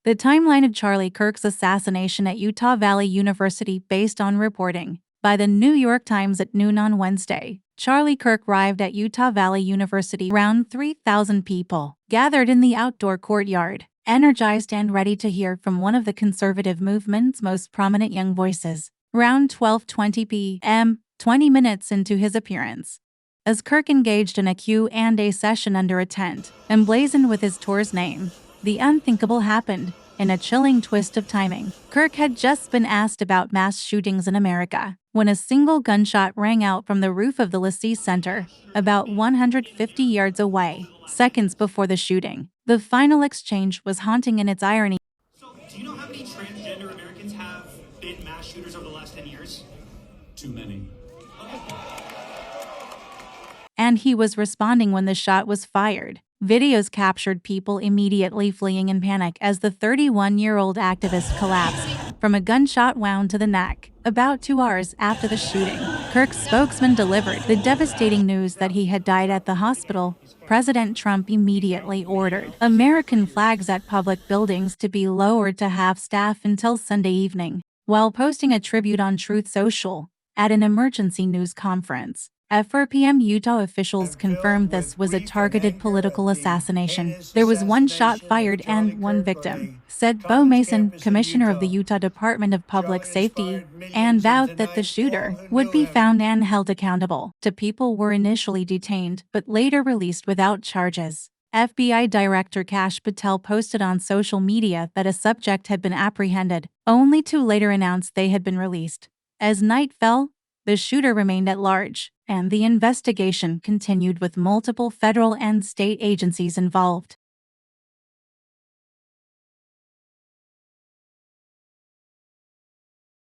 The timeline of Charlie Kirk's assassination at Utah Valley University based on reporting by the New York Times at noon on Wednesday. Charlie Kirk arrived at Utah Valley University. Around 3,000 people gathered in the outdoor courtyard, energized and ready to hear from one of the conservative movement's most prominent young voices. Around 12:20 p.m., 20 minutes into his appearance, as Kirk engaged in a Q&A session under a tent emblazoned with his tour's name, the unthinkable happened. In a chilling twist of timing, Kirk had just been asked about mass shootings in America when a single gunshot rang out from the roof of the Lacy Center, about 150 yards away, seconds before the shooting. The final exchange was haunting in its irony. So, do you know how many transgender Americans have been mass shooters over the last 10 years? Too many. And he was responding when the shot was fired. Videos captured people immediately fleeing in panic as the 31-year-old activist collapsed from a gunshot wound to the neck. About 2 hours after the shooting, Kirk's spokesman delivered the devastating news that he had died at the hospital. President Trump immediately ordered American flags at public buildings to be lowered to half-staff until Sunday evening, while posting a tribute on Truth Social at an emergency news conference. At 4 p.m., Utah officials confirmed this was a targeted political assassination. There was one shot fired and one victim, said Bo Mason, commissioner of the Utah Department of Public Safety, and vowed that the shooter would be found and held accountable. Two people were initially detained, but later released without charges. FBI Director Kash Patel posted on social media that a subject had been apprehended, only to later announce they had been released. As night fell, the shooter remained at large, and the investigation continued with multiple federal and state agencies involved.